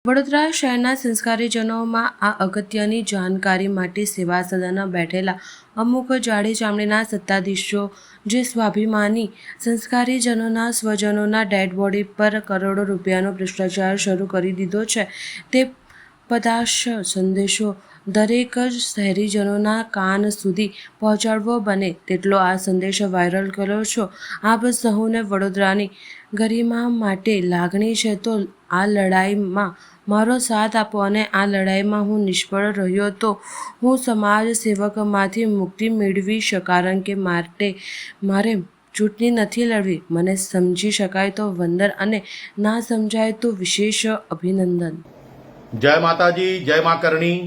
વડોદરા શહેરના સંસ્કારીજનોમાં આ અગત્યની જાણકારી માટે સેવા સદનમાં બેઠેલા અમુક જાડી ચામડીના સત્તાધીશો જે સ્વાભિમાની સંસ્કારીજનોના સ્વજનોના ડેડ બોડી પર કરોડો રૂપિયાનો ભ્રષ્ટાચાર શરૂ કરી દીધો છે, તે પદાર્શ સંદેશો દરેક જ શહેરીજનોના કાન સુધી પહોંચાડવો બને તેટલો આ સંદેશો વાયરલ કર્યો છો। આપ સહુને વડોદરાની ગરિમા માટે લાગણી છે તો આ લડાઈમાં મારો સાથ આપો અને આ લડાઈમાં હું નિષ્ફળ રહ્યો તો હું સમાજ સેવકમાંથી મુક્તિ મેળવીશ, કારણ કે મારે ચૂંટણી નથી લડવી। મને સમજી શકાય તો વંદન અને ના સમજાય તો વિશેષ અભિનંદન। જય માતાજી, જય મા કરણી।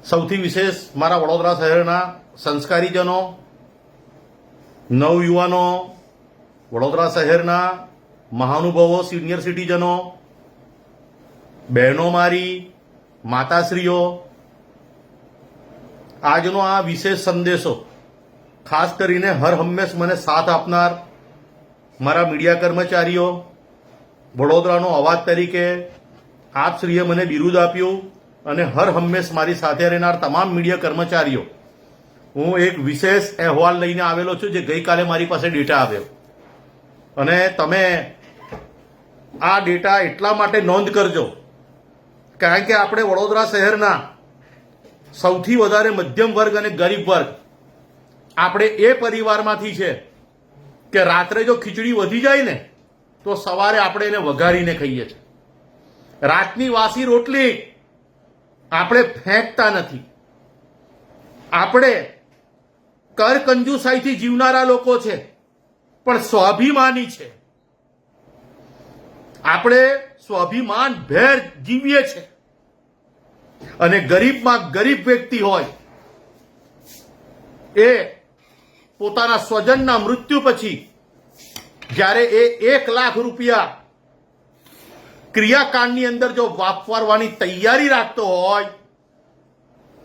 સૌથી વિશેષ મારા વડોદરા શહેરના સંસ્કારીજનો, નવયુવાનો, વડોદરા શહેરના મહાનુભાવો, સિનિયર સિટીઝનો, બહેનો, મારી માતાશ્રીઓ, આજનો આ વિશેષ સંદેશો ખાસ કરીને હર હંમેશ મને સાથ આપનાર મારા મીડિયા કર્મચારીઓ, વડોદરાનો અવાજ તરીકે આપશ્રીએ મને બિરુદ આપ્યું અને હર હંમેશ મારી સાથે રહેનાર તમામ મીડિયા કર્મચારીઓ, હું એક વિશેષ અહેવાલ લઈને આવેલો છું જે ગઈકાલે મારી પાસે ડેટા આવ્યો અને તમે આ ડેટા એટલા માટે નોંધ કરજો કારણ કે આપણે વડોદરા શહેરના સૌથી વધારે મધ્યમ વર્ગ અને ગરીબ વર્ગ આપણે એ પરિવારમાંથી છે કે રાત્રે જો ખીચડી વધી જાય ને તો સવારે આપણે એને વઘારીને ખાઈએ છીએ। રાતની વાસી રોટલી આપણે ફેંકતા નથી। આપણે કર કંજુસાઈથી જીવનારા લોકો છે પણ સ્વાભિમાની છે। આપણે સ્વાભિમાન ભેર જીવીએ છીએ અને ગરીબમાં ગરીબ વ્યક્તિ હોય એ પોતાના સ્વજનના મૃત્યુ પછી જ્યારે એ 1 લાખ રૂપિયા ક્રિયાકાંડની અંદર જો વાપરવાની તૈયારી રાખતો હોય,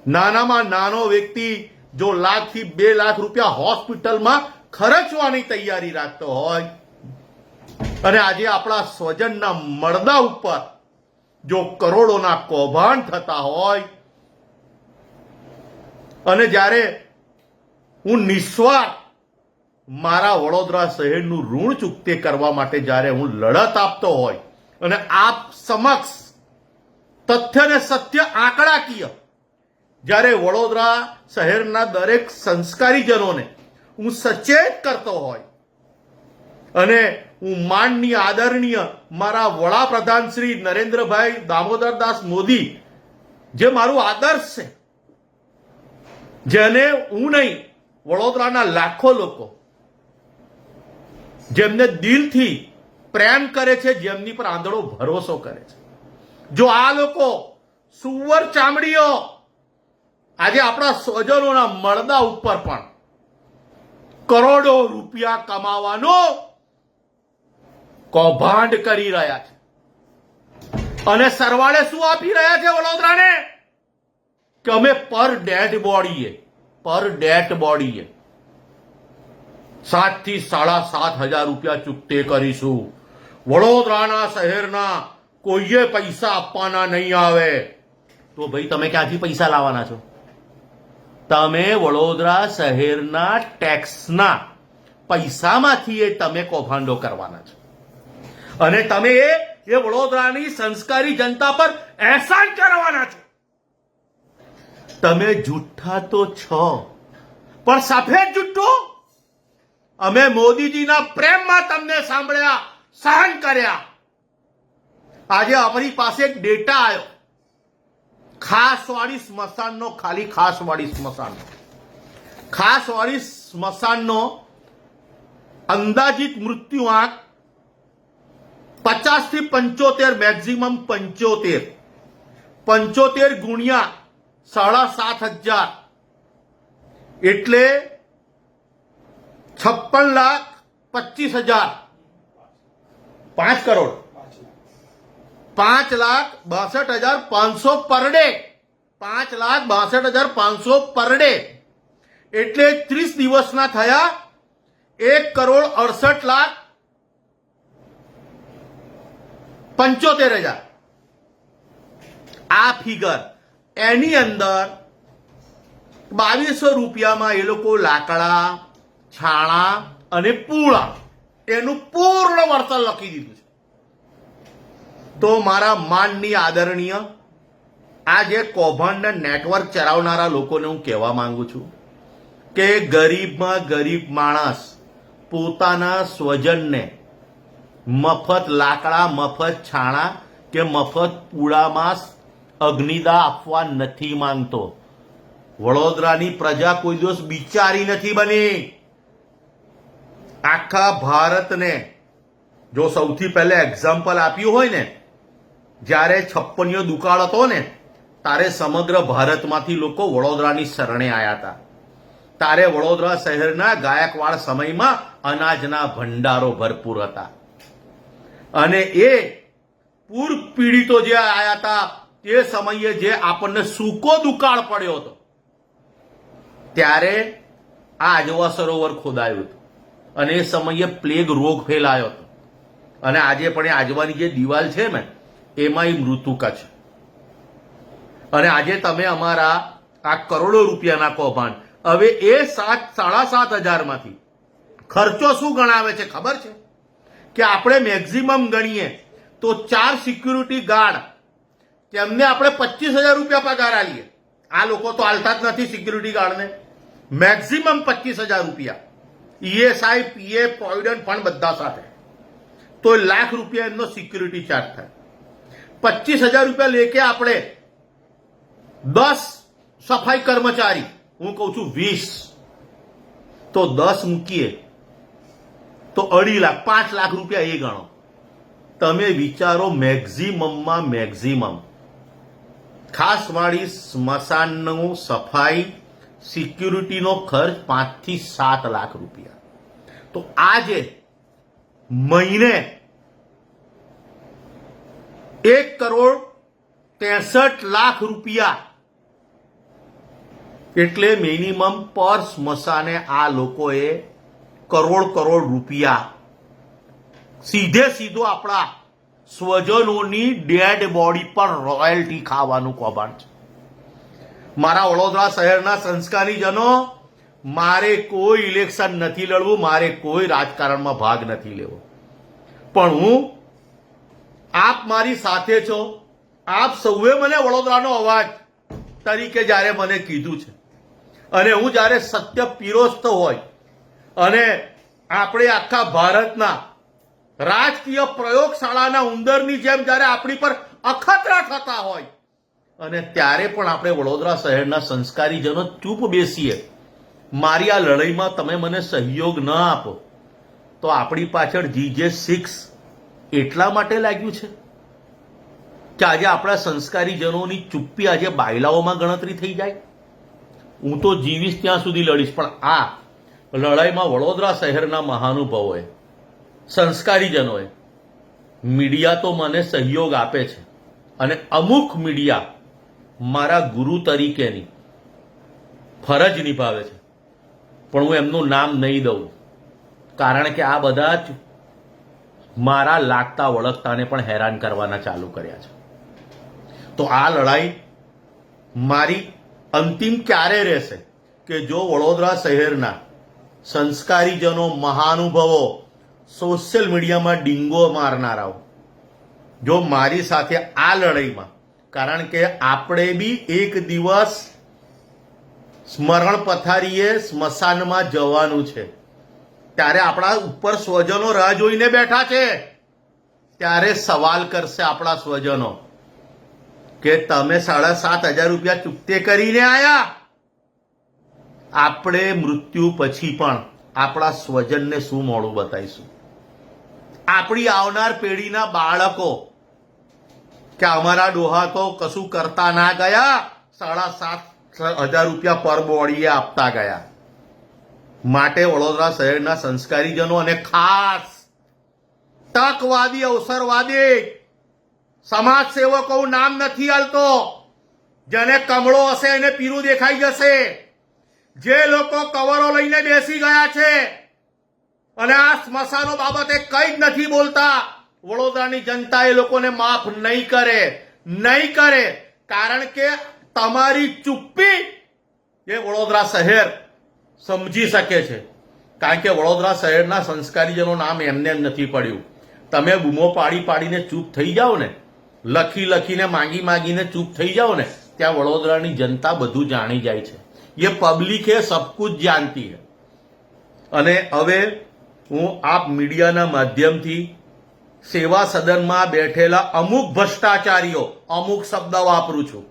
નાનામાં નાનો વ્યક્તિ જો 1 લાખથી 2 લાખ રૂપિયા હોસ્પિટલમાં ખર્ચવાની તૈયારી રાખતો હોય અને આજે આપણા સ્વજનના મળદા ઉપર જો કરોડોના કૌભાંડ થતા હોય અને જ્યારે હું નિસ્વાર્થ મારા વડોદરા શહેરનું ઋણ ચૂકતે કરવા માટે જ્યારે હું લડત આપતો હોય અને આપ સમક્ષ તથ્ય ને સત્ય આંકડાકીય જ્યારે વડોદરા શહેરના દરેક સંસ્કારીજનોને હું સચેત કરતો હોય અને હું માનનીય આદરણીય મારા વડાપ્રધાન શ્રી નરેન્દ્રભાઈ દામોદરદાસ મોદી જે મારું આદર્શ છે, જેને હું નહીં વડોદરાના લાખો લોકો જેમને દિલથી પ્રેમ કરે છે, જેમની પર આંધળો ભરોસો કરે છે, જો આ લોકો સુવર ચામડીઓ આજે આપણા સ્વજનોના મળદા ઉપર પણ કરોડો રૂપિયા કમાવાનો કૌભાંડ કરી રહ્યા છે અને સરવાળે શું આપી રહ્યા છે વડોદરાને કે અમે પર ડેડ બોડીએ 7 થી 7.5 રૂપિયા ચૂકતે કરીશું। વડોદરાના શહેરના કોઈએ પૈસા આપવાના નહીં આવે તો ભાઈ તમે ક્યાંથી પૈસા લાવવાના છો? તમે વડોદરા શહેરના ટેક્સના પૈસામાંથી એ તમે કૌભાંડો કરવાના છો અને તમે એ વડોદરાની સંસ્કારી જનતા પર એહસાન કરવાના છો। તમે જુઠ્ઠા તો છો પણ સફેદ જુઠ્ઠો અમે મોદીજીના પ્રેમમાં તમને સાંભળ્યા, સહન કર્યા। આજે આપણી પાસે એક ડેટા આવ્યો ખાસવાડી સ્મશાનનો, ખાલી ખાસવાડી સ્મશાનનો અંદાજિત મૃત્યુ આંક 50 થી 75, મેક્સિમમ 75 ગુણ્યા 7,500 એટલે 56,25,000, 5 crore 5,62,500 per day, 5,62,500 per day એટલે 30 દિવસના થયા 1,68,75,000। આ ફિગર એની અંદર 2200 રૂપિયામાં એ લોકો લાકડા, છાણા અને પૂળા એનું પૂર્ણ વળતર લખી દીધું છે. તો મારા માનની આદરણીય આ જે કૌભાંડ નેટવર્ક ચલાવનારા લોકોને હું કહેવા માંગુ છું કે ગરીબમાં ગરીબ માણસ પોતાના સ્વજનને મફત લાકડા, મફત છાણા કે મફત પૂળામાં અગ્નિદા આપવા નથી માંગતો. વડોદરાની પ્રજા કોઈ દિવસ બિચારી નથી બની. આખા ભારતને જો સૌથી પહેલા એક્ઝામ્પલ આપ્યું હોય ને, જ્યારે 56 દુકાળ હતો ને તારે સમગ્ર ભારતમાંથી લોકો વડોદરાની શરણે આવ્યા હતા. તારે વડોદરા શહેરના ગાયકવાડ સમયમાં અનાજના ભંડારો ભરપૂર હતા અને એ પૂર પીડિતો જે આવ્યા હતા તે સમયે જે આપણને સૂકો દુકાળ પડ્યો હતો ત્યારે આ આજવા સરોવર ખોદાયું હતું અને એ સમયે પ્લેગ રોગ ફેલાયો હતો અને આજે પણ એ આજવાની જે દિવાલ છે ને એમાં એ મૃતુકા છે. અને આજે તમે અમારા આ કરોડો રૂપિયાના કૌભાંડ હવે એ 7,500 ખર્ચો શું ગણાવે છે ખબર છે કે આપણે મેક્સિમમ ગણીએ તો 4 સિક્યુરિટી ગાર્ડ તેમને આપણે 25,000 રૂપિયા પગાર આલીએ. આ લોકો તો આલતા જ નથી સિક્યુરિટી ગાર્ડને. મેક્સિમમ 25,000 રૂપિયા ESI, PF, પ્રોવિડન્ટ ફંડ બધા સાથે, તો લાખ રૂપિયા એમનો સિક્યુરિટી ચાર્જ થાય. 25,000 રૂપિયા લેકે આપણે 10 સફાઈ કર્મચારી, હું કહું છું 20, તો 10 મૂકીએ તો 2.5 લાખ, 5 લાખ રૂપિયા એ ગણો. તમે વિચારો મેક્સિમમમાં મેક્સિમમ ખાસ વાળી સ્મશાનનું સફાઈ સિક્યુરિટીનો ખર્ચ 5 થી 7 લાખ રૂપિયા. તો આજે મહિને 1,63,00,000 રૂપિયા એટલે મિનિમમ પર સ્મશાને આ લોકોએ કરોડ રૂપિયા સીધો આપણા સ્વજનોની ડેડ બોડી પર રોયલ્ટી ખાવાનું કૌભાંડ છે. મારા વડોદરા શહેરના સંસ્કારી જનો, મારે કોઈ ઇલેક્શન નથી લડવું, મારે કોઈ રાજકારણમાં ભાગ નથી લેવો, પણ હું આપ મારી સાથે છો. આપ સૌએ મને વડોદરાનો અવાજ તરીકે જ્યારે મને કીધું છે અને હું જ્યારે સત્ય પીરોસતો હોય અને આપણે આખા ભારતના રાજકીય પ્રયોગશાળાના ઉંદરની જેમ જ્યારે આપણી પર અખતરા થતા હોય અને ત્યારે પણ આપણે વડોદરા શહેરના સંસ્કારીજનો ચૂપ બેસીએ, મારી આ લડાઈમાં તમે મને સહયોગ ન આપો તો આપણી પાછળ GJ6 એટલા માટે લાગ્યું છે કે આજે આપણા સંસ્કારીજનોની ચુપ્પી આજે બાયલાઓમાં ગણતરી થઈ જાય. હું તો જીવીશ ત્યાં સુધી લડીશ, પણ આ લડાઈમાં વડોદરા શહેરના મહાનુભાવોએ, સંસ્કારીજનોએ, મીડિયા તો મને સહયોગ આપે છે અને અમુક મીડિયા મારા ગુરુ તરીકેની ફરજ નિભાવે છે, પણ હું એમનું નામ નહીં દઉં કારણ કે આ બધા જ મારા લાગતા વળગતાને પણ હેરાન કરવાના ચાલુ કર્યા છે. તો આ લડાઈ મારી અંતિમ ક્યારે રહેશે કે જો વડોદરા શહેરના સંસ્કારીજનો, મહાનુભાવો, સોશિયલ મીડિયામાં ડીંગો મારનારાઓ જો મારી સાથે આ લડાઈમાં, કારણ કે આપણે બી એક દિવસ સ્મરણ પથારીએ સ્મશાનમાં જવાનું છે, ત્યારે આપણા ઉપર સ્વજનો રાહ જોઈને બેઠા છે, ત્યારે સવાલ કરશે આપણા સ્વજનો કે તમે 7,500 રૂપિયા ચૂકતે કરીને આયા. આપણે મૃત્યુ પછી પણ આપણા સ્વજનને શું મોડું બતાવીશું? આપણી આવનાર પેઢીના બાળકો કે અમારા ડોહા તો કશું કરતા ના ગયા, 7,500 રૂપિયા પર બોડીએ આપતા ગયા. માટે વડોદરા શહેરના સંસ્કારીજનો અને ખાસ તકવાદી, અવસરવાદી સમાજ સેવકો, નામ નથી આલતો, જેને કમળો હશે એને પીરું દેખાઈ જશે, જે લોકો કવરો લઈને બેસી ગયા છે અને આ સ્મશાનો બાબતે કંઈ જ નથી બોલતા, વડોદરાની જનતા એ લોકોને માફ નહીં કરે. કારણ કે તમારી ચૂપ્પી એ વડોદરા શહેર સમજી શકે છે. કારણ કે વડોદરા શહેરના સંસ્કારીજનો નામ એમને એમ નથી પડ્યું. તમે બૂમો પાડી પાડીને ચૂપ થઈ જાઓ ને, લખી લખીને માંગી માંગીને ચૂપ થઈ જાઓ ને, ત્યાં વડોદરાની જનતા બધું જાણી જાય છે. ये पब्लिक है, सब कुछ जानती है. અને હવે હું આપ મીડિયાના માધ્યમથી સેવા સદનમાં બેઠેલા અમુક ભ્રષ્ટાચારીઓ, અમુક શબ્દ વાપરું છું,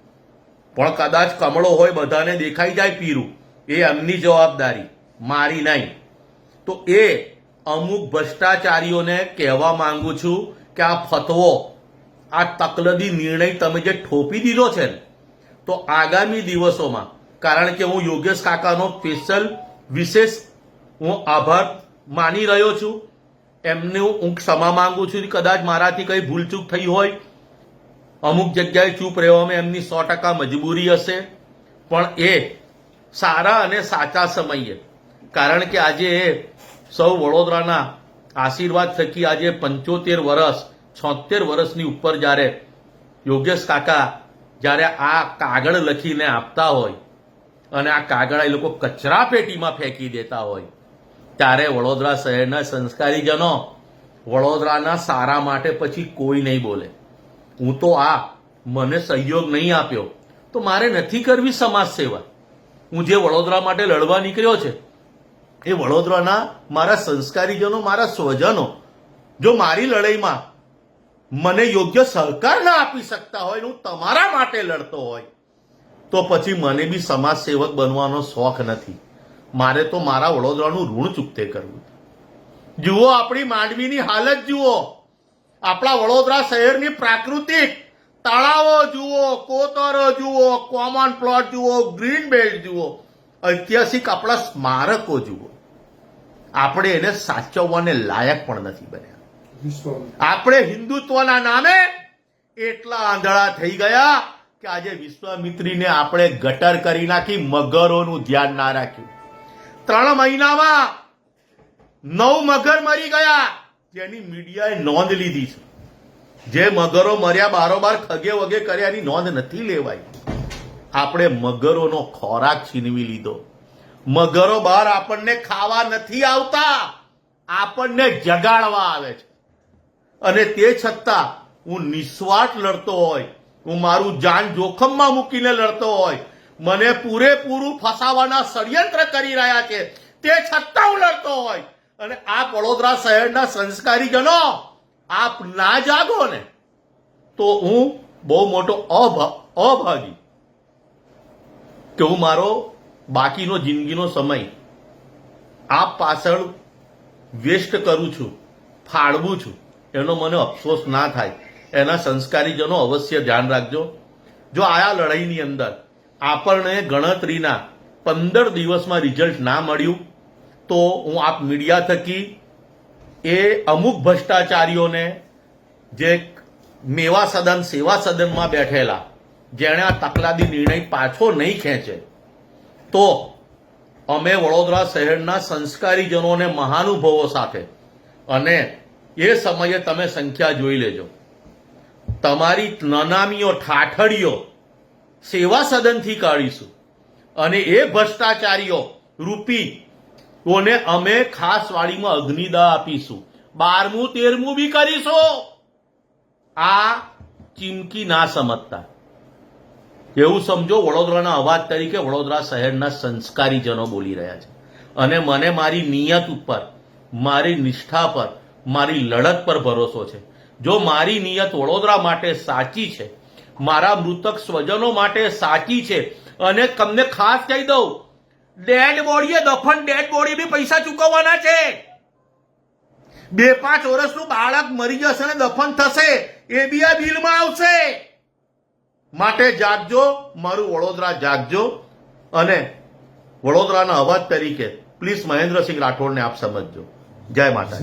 પણ કદાચ કમળો હોય બધાને દેખાઈ જાય પીરું, એ એમની જવાબદારી, મારી નહીં. તો એ અમુક ભ્રષ્ટાચારીઓને કહેવા માંગુ છું કે આ ફતવો, આ તકલદી નિર્ણય તમે જે ઠોપી દીધો છે ને, તો આગામી દિવસોમાં, કારણ કે હું યોગેશ કાકાનો સ્પેશિયલ વિશેષ હું આભાર માની રહ્યો છું, એમને હું ક્ષમા માંગુ છું. કદાચ મારાથી કઈ ભૂલચૂક થઈ હોય, અમુક જગ્યાએ ચૂપ રહેવામાં એમની 100% મજબૂરી હશે, પણ એ સારા અને સાચા સમયે, કારણ કે આજે એ સૌ વડોદરાના આશીર્વાદ થકી આજે 75 વર્ષ 76 વર્ષની ઉપર જ્યારે યોગેશ કાકા જ્યારે આ કાગળ લખીને આપતા હોય અને આ કાગળ એ લોકો કચરા પેટીમાં ફેંકી દેતા હોય, ત્યારે વડોદરા શહેરના સંસ્કારીજનો વડોદરાના સારા માટે પછી કોઈ નહીં બોલે. હું તો મને સહયોગ નહીં આપ્યો તો મારે નથી કરવી સમાજ સેવા. હું જે વડોદરા માટે લડવા નીકળ્યો છે એ વડોદરાના મારા સંસ્કારીજનો, મારા સ્વજનો જો મારી લડાઈમાં મને યોગ્ય સહકાર ના આપી શકતા હોય, હું તમારા માટે લડતો હોય, તો પછી મને બી સમાજ સેવક બનવાનો શોખ નથી. મારે તો મારા વડોદરાનું ઋણ ચૂકતે કરવું. જુઓ આપણી માંડવીની હાલત, જુઓ આપણા વડોદરા શહેરની પ્રાકૃતિક તળાવો જુઓ, કોતરો જુઓ, કોમન પ્લોટ જુઓ, ગ્રીન બેલ્ટ જુઓ, ઐતિહાસિક આપણા સ્મારકો જુઓ. આપણે એને સાચવવાને લાયક પણ નથી બન્યા. આપણે હિન્દુત્વના નામે એટલા આંધળા થઈ ગયા કે આજે વિશ્વામિત્રીને આપણે ગટર કરી નાખી, મગરોનું ધ્યાન ના રાખ્યું. 3 મહિનામાં 9 મગર મરી ગયા, જેની મીડિયાએ નોંધ લીધી છે. જે મગરો મર્યા બારોબાર ખગે વગે કર્યાની નોંધ નથી લેવાઈ. આપણે મગરોનો ખોરાક છીનવી લીધો. મગરો બહાર આપણને ખાવા નથી આવતા, આપણને જગાડવા આવે છે. અને તે છતાં હું નિસ્વાર્થ લડતો હોય, હું મારું જાન જોખમમાં મૂકીને લડતો હોય, મને પૂરેપૂરું ફસાવાના ષડયંત્ર કરી રહ્યા છે, તે છતાં હું લડતો હોય, અને આપ વડોદરા શહેરના સંસ્કારીજનો આપ ના જાગો ને, તો હું બહુ મોટો અભાગી કે હું મારો બાકીનો જિંદગીનો સમય આપ પાછળ વેસ્ટ કરું છું, ફાળવું છું, એનો મને અફસોસ ના થાય. એના સંસ્કારીજનો અવશ્ય ધ્યાન રાખજો. જો આ લડાઈની અંદર આપણને ગણતરીના 15 દિવસમાં રિઝલ્ટ ના મળ્યું, તો હું આપ મીડિયા થકી એ અમુક ભ્રષ્ટાચારીઓને, જે મેવા સદન સેવા સદનમાં બેઠેલા, જેણે આ તકલાદી નિર્ણય પાછો નહીં ખેંચે, તો અમે વડોદરા શહેરના સંસ્કારીજનોને, મહાનુભાવો સાથે, અને એ સમયે તમે સંખ્યા જોઈ લેજો, તમારી નનામીઓ, ઠાઠડીઓ સેવા સદનથી કાઢીશું, અને એ ભ્રષ્ટાચારીઓ રૂપીઓને અમે ખાસ વાડીમાં અગ્નિદાહ આપીશું, 12મું 13મું બી કરીશું. આ ચીમકી ના સમજતા, એવું સમજો વડોદરાના અવાજ તરીકે વડોદરા શહેરના સંસ્કારીજનો બોલી રહ્યા છે. અને મને મારી નિયત ઉપર, મારી નિષ્ઠા પર, મારી લડત પર ભરોસો છે. જો મારી નિયત વડોદરા માટે સાચી છે, મારા મૃતક સ્વજનો માટે સાચી છે, અને તમને ખાસ કહી દઉં, ડેડ બોડીએ દફન, ડેડ બોડી બી પૈસા ચૂકવવાના છે. 2-5 વર્ષનું બાળક મરી જશે અને દફન થશે, એ બી આ બિલમાં આવશે. માટે જાગજો, મારું વડોદરા જાગજો, અને વડોદરાના અવાજ તરીકે પ્લીઝ મહેન્દ્રસિંહ રાઠોડને આપ સમજજો. જય માતા.